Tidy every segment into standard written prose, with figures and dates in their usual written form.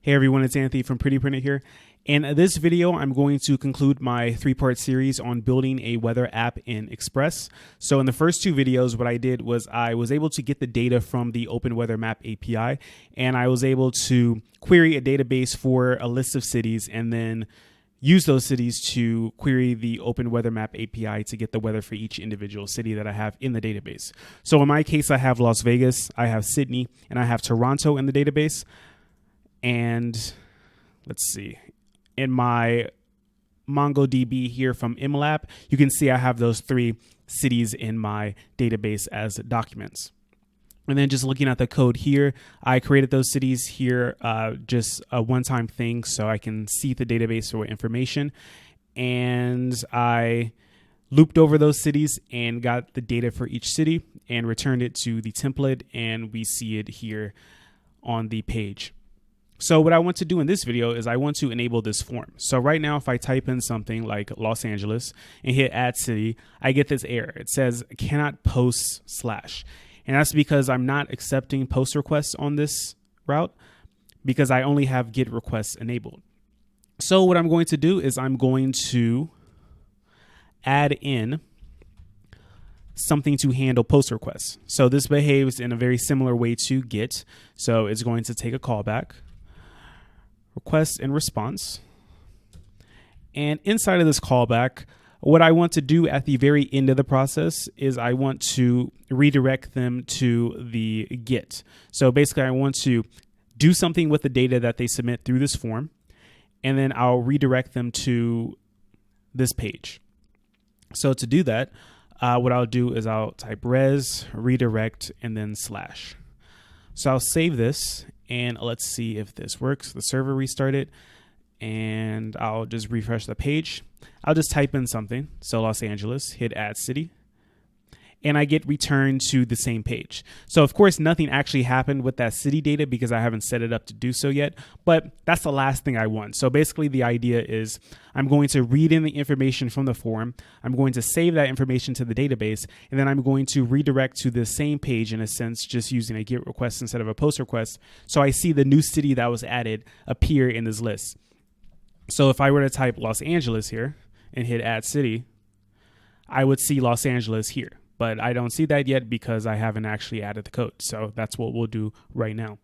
Hey everyone, it's Anthony from Pretty Printer here. In this video, I'm going to conclude my three-part series on building a weather app in Express. So in the first two videos, what I did was I was able to get the data from the Open Weather Map API, and I was able to query a database for a list of cities and then use those cities to query the Open Weather Map API to get the weather for each individual city that I have in the database. So in my case, I have Las Vegas, I have Sydney, and I have Toronto in the database. And let's see, in my MongoDB here from MLab, you can see I have those three cities in my database as documents. And then just looking at the code here, I created those cities here, just a one-time thing so I can see the database for information. And I looped over those cities and got the data for each city and returned it to the template, and we see it here on the page. So what I want to do in this video is I want to enable this form. So right now, if I type in something like Los Angeles and hit add city, I get this error. It says cannot post / and that's because I'm not accepting post requests on this route because I only have get requests enabled. So what I'm going to do is I'm going to add in something to handle post requests. So this behaves in a very similar way to get. So it's going to take a callback, request and response. And inside of this callback, what I want to do at the very end of the process is I want to redirect them to the get. So basically I want to do something with the data that they submit through this form, and then I'll redirect them to this page. So to do that, what I'll do is I'll type res, redirect, and then /. So I'll save this, and let's see if this works. The server restarted, and I'll just refresh the page. I'll just type in something. So Los Angeles, hit add city, and I get returned to the same page. So of course, nothing actually happened with that city data because I haven't set it up to do so yet, but that's the last thing I want. So basically the idea is I'm going to read in the information from the form. I'm going to save that information to the database, and then I'm going to redirect to the same page in a sense, just using a get request instead of a post request. So I see the new city that was added appear in this list. So if I were to type Los Angeles here and hit add city, I would see Los Angeles here. But I don't see that yet because I haven't actually added the code. So that's what we'll do right now.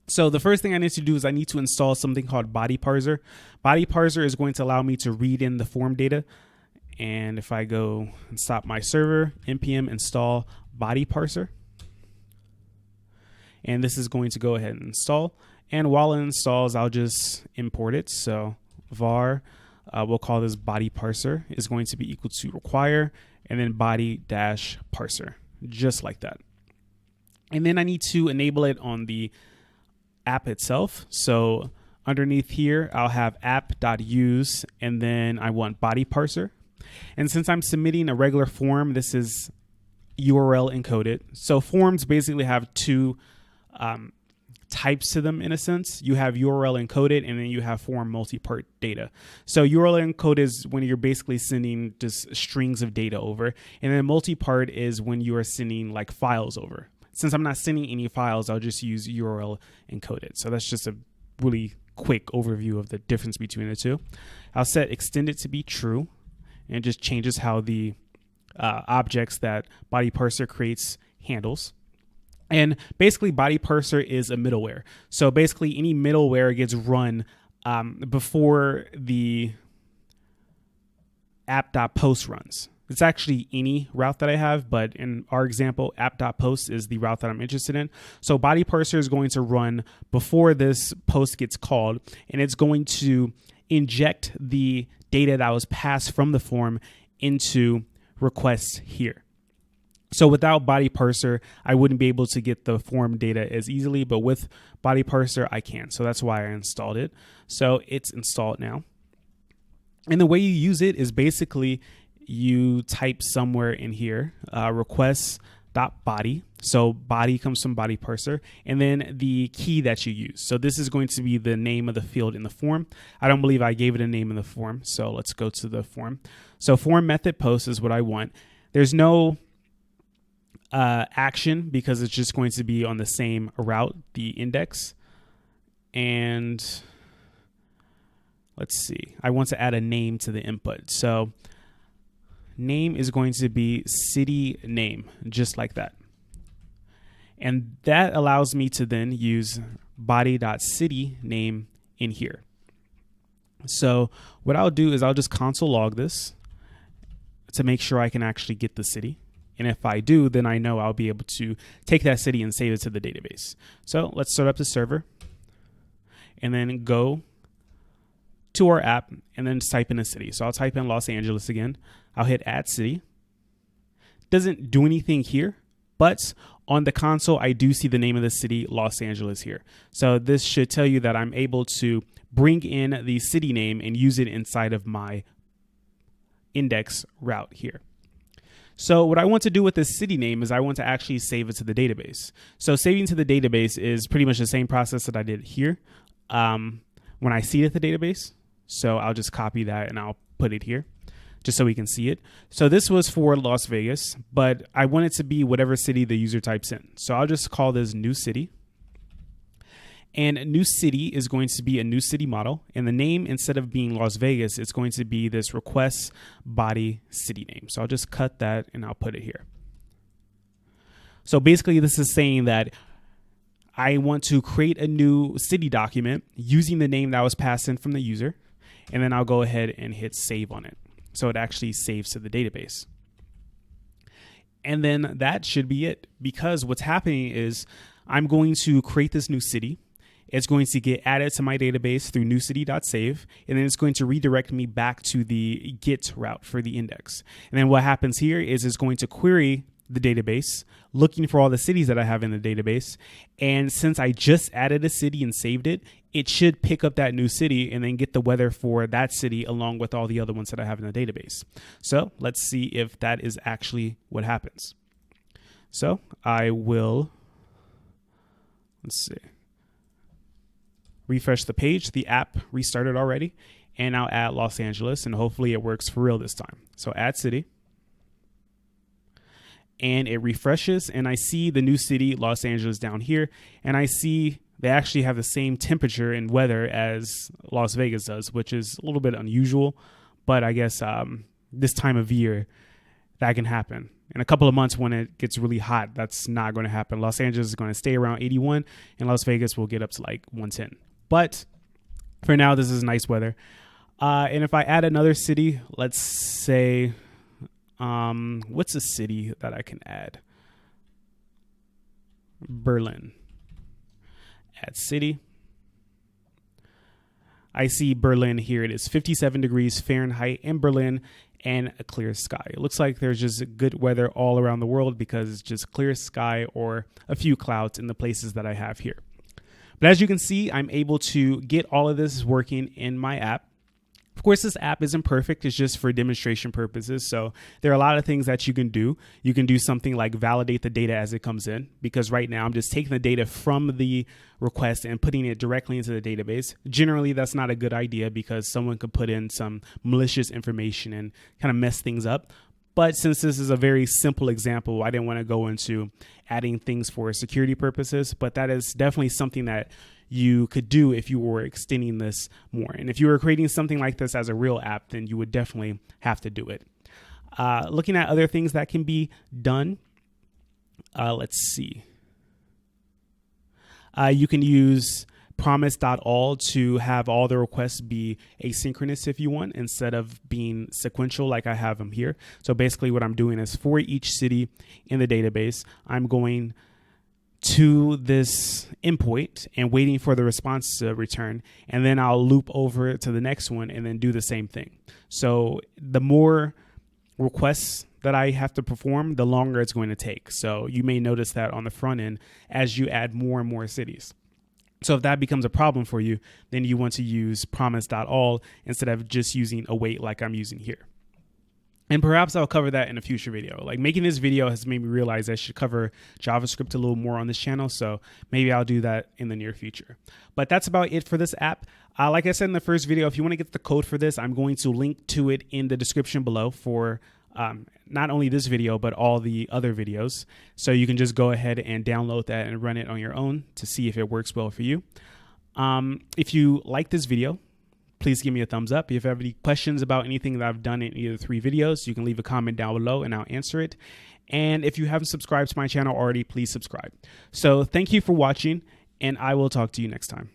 So the first thing I need to do is I need to install something called body-parser. Body-parser is going to allow me to read in the form data. And if I go and stop my server, npm install body-parser. And this is going to go ahead and install. And while it installs, I'll just import it. So var, we'll call this body-parser, is going to be equal to require, and then body-parser, just like that. And then I need to enable it on the app itself. So underneath here, I'll have app.use, and then I want body-parser. And since I'm submitting a regular form, this is URL encoded. So forms basically have two types to them in a sense. You have URL encoded, and then you have form multi-part data. So URL encoded is when you're basically sending just strings of data over, and then multi-part is when you are sending like files over. Since I'm not sending any files, I'll just use URL encoded. So that's just a really quick overview of the difference between the two. I'll set extended to be true, and it just changes how the objects that body-parser creates handles. And basically, body-parser is a middleware. So basically, any middleware gets run before the app.post runs. It's actually any route that I have, but in our example, app.post is the route that I'm interested in. So body-parser is going to run before this post gets called, and it's going to inject the data that was passed from the form into requests here. So without body-parser, I wouldn't be able to get the form data as easily, but with body-parser, I can. So that's why I installed it. So it's installed now. And the way you use it is basically you type somewhere in here, requests.body. So body comes from body-parser, and then the key that you use. So this is going to be the name of the field in the form. I don't believe I gave it a name in the form. So let's go to the form. So form method post is what I want. There's no action because it's just going to be on the same route, the index. And let's see, I want to add a name to the input. So name is going to be city name, just like that. And that allows me to then use body.city name in here. So what I'll do is I'll just console log this to make sure I can actually get the city. And if I do, then I know I'll be able to take that city and save it to the database. So let's start up the server and then go to our app and then type in a city. So I'll type in Los Angeles again. I'll hit add city. Doesn't do anything here, but on the console, I do see the name of the city, Los Angeles, here. So this should tell you that I'm able to bring in the city name and use it inside of my index route here. So what I want to do with this city name is I want to actually save it to the database. So saving to the database is pretty much the same process that I did here when I seeded the database. So I'll just copy that and I'll put it here just so we can see it. So this was for Las Vegas, but I want it to be whatever city the user types in. So I'll just call this new city. And new city is going to be a new city model. And the name, instead of being Las Vegas, it's going to be this request body city name. So I'll just cut that and I'll put it here. So basically this is saying that I want to create a new city document using the name that was passed in from the user. And then I'll go ahead and hit save on it. So it actually saves to the database. And then that should be it, because what's happening is I'm going to create this new city. It's going to get added to my database through newcity.save, and then it's going to redirect me back to the get route for the index. And then what happens here is it's going to query the database, looking for all the cities that I have in the database. And since I just added a city and saved it, it should pick up that new city and then get the weather for that city along with all the other ones that I have in the database. So let's see if that is actually what happens. So I will, let's see, refresh the page. The app restarted already, and I'll add Los Angeles, and hopefully it works for real this time. So add city. And it refreshes, and I see the new city, Los Angeles, down here. And I see they actually have the same temperature and weather as Las Vegas does, which is a little bit unusual. But I guess this time of year, that can happen. In a couple of months when it gets really hot, that's not going to happen. Los Angeles is going to stay around 81, and Las Vegas will get up to like 110. But for now, this is nice weather. And if I add another city, let's say... what's a city that I can add? Berlin. Add city. I see Berlin here. It is 57 degrees Fahrenheit in Berlin and a clear sky. It looks like there's just good weather all around the world because it's just clear sky or a few clouds in the places that I have here. But as you can see, I'm able to get all of this working in my app. Of course, this app isn't perfect. It's just for demonstration purposes. So there are a lot of things that you can do. You can do something like validate the data as it comes in, because right now I'm just taking the data from the request and putting it directly into the database. Generally, that's not a good idea because someone could put in some malicious information and kind of mess things up. But since this is a very simple example, I didn't want to go into adding things for security purposes, but that is definitely something that you could do if you were extending this more. And if you were creating something like this as a real app, then you would definitely have to do it. Looking at other things that can be done, let's see. You can use promise.all to have all the requests be asynchronous if you want, instead of being sequential like I have them here. So basically what I'm doing is for each city in the database, I'm going to this endpoint and waiting for the response to return, and then I'll loop over to the next one and then do the same thing. So the more requests that I have to perform, the longer it's going to take. So you may notice that on the front end as you add more and more cities. So if that becomes a problem for you, then you want to use promise.all instead of just using await like I'm using here. And perhaps I'll cover that in a future video. Like, making this video has made me realize I should cover JavaScript a little more on this channel. So maybe I'll do that in the near future. But that's about it for this app. Like I said in the first video, if you want to get the code for this, I'm going to link to it in the description below for not only this video, but all the other videos. So you can just go ahead and download that and run it on your own to see if it works well for you. If you like this video, please give me a thumbs up. If you have any questions about anything that I've done in either 3 videos, you can leave a comment down below and I'll answer it. And if you haven't subscribed to my channel already, please subscribe. So thank you for watching, and I will talk to you next time.